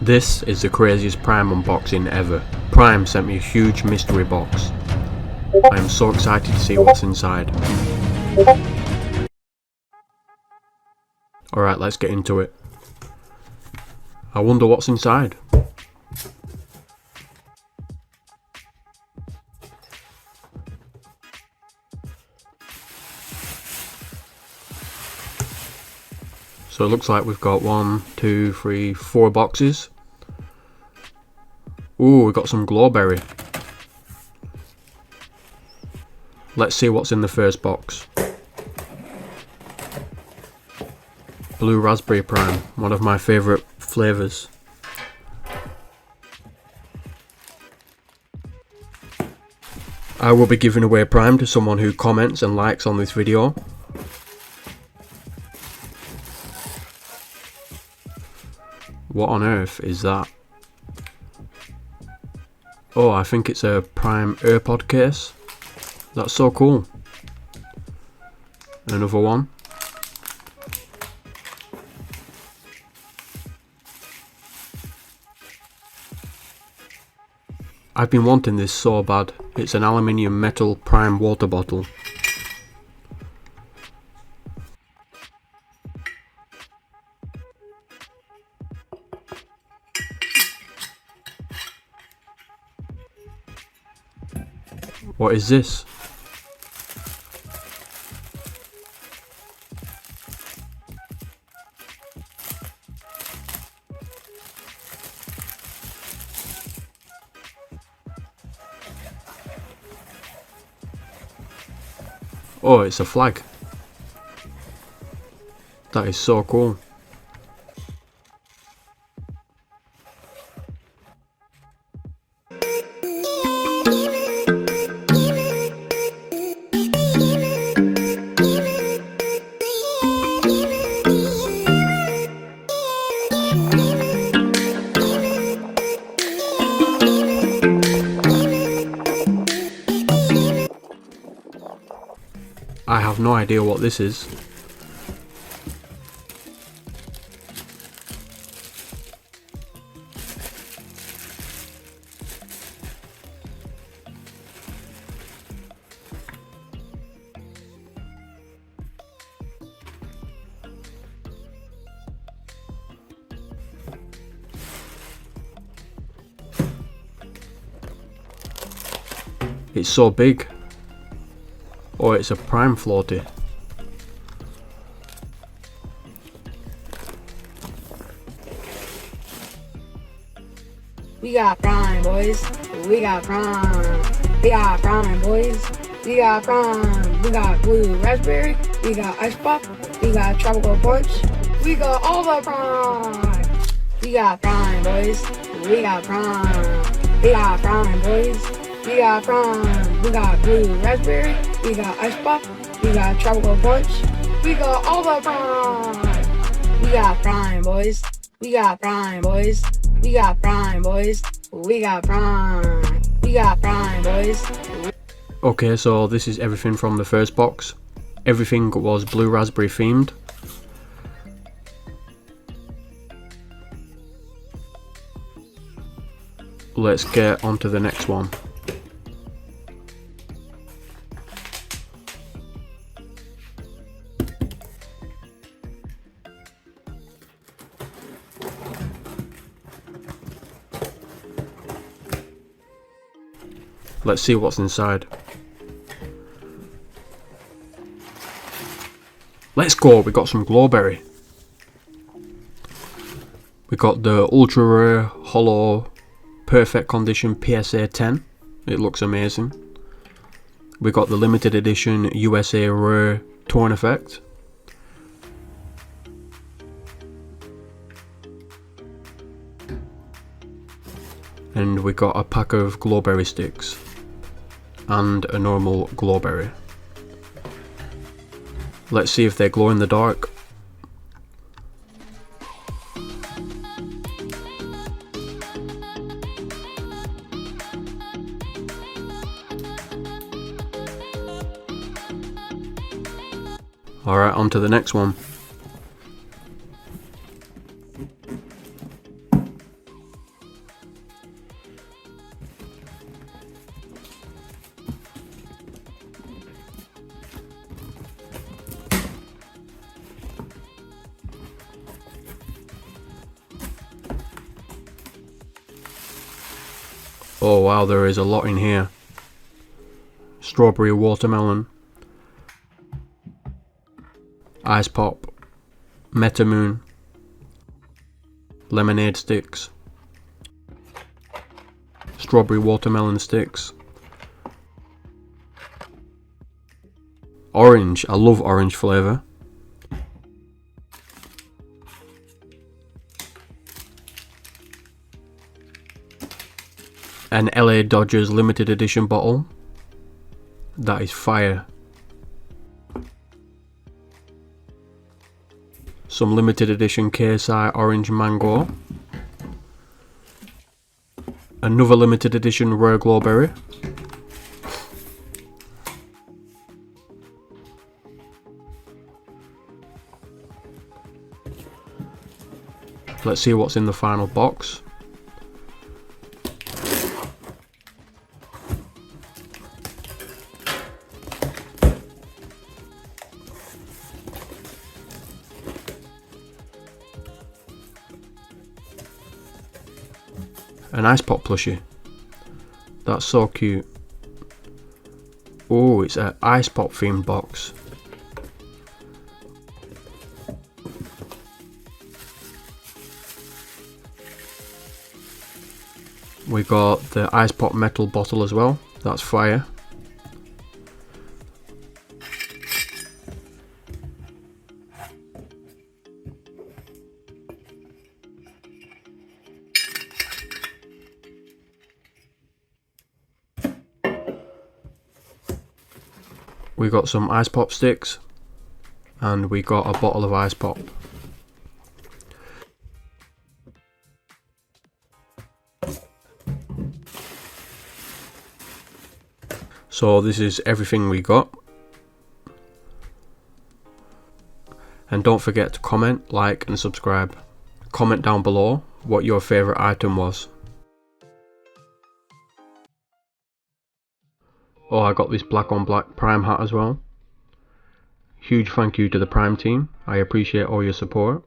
This is the craziest Prime unboxing ever. Prime sent me a huge mystery box. I am so excited to see what's inside. Alright, let's get into it. I wonder what's inside. So it looks like we've got 1, 2, 3, 4 boxes. Ooh, we've got some Glowberry. Let's see what's in the first box. Blue Raspberry Prime, one of my favourite flavours. I will be giving away Prime to someone who comments and likes on this video. What on earth is that? Oh, I think it's a Prime AirPod case. That's so cool. Another one. I've been wanting this so bad. It's an aluminium metal Prime water bottle. What is this? Oh, it's a flag. That is so cool. I have no idea what this is. It's so big. Oh, it's a Prime floaty. We got Prime, boys. We got Prime. We got Prime, boys. We got Prime. We got Blue Raspberry. We got Ice Pop. We got Tropical Punch. We got all the Prime. We got Prime, boys. We got Prime. We got Prime, boys. We got Prime. We got Blue Raspberry. We got Ice Pop. We got Tropical Punch. We got all the Prime. We got Prime, boys. We got Prime, boys. We got Prime, boys. We got Prime. We got Prime, boys. Okay, so this is everything from the first box. Everything was Blue Raspberry themed. Let's get on to the next one. Let's see what's inside. Let's go, we got some Glowberry. We got the ultra rare, hollow, perfect condition PSA 10. It looks amazing. We got the limited edition USA rare torn effect. And we got a pack of Glowberry sticks. And a normal Glowberry. Let's see if they glow in the dark. Alright, on to the next one. Oh wow, there is a lot in here. Strawberry watermelon, ice pop, metamoon, lemonade sticks, strawberry watermelon sticks, orange, I love orange flavour, an LA Dodgers limited edition bottle. That is fire. Some limited edition KSI orange mango. Another limited edition rare glowberry. Let's see what's in the final box. An ice pop plushie. That's so cute. Oh, it's an ice pop themed box. We got the ice pop metal bottle as well. That's fire. We got some ice pop sticks, and we got a bottle of ice pop. So this is everything we got. And don't forget to comment, like and subscribe. Comment down below what your favourite item was. Oh, I got this black on black Prime hat as well. Huge thank you to the Prime team. I appreciate all your support.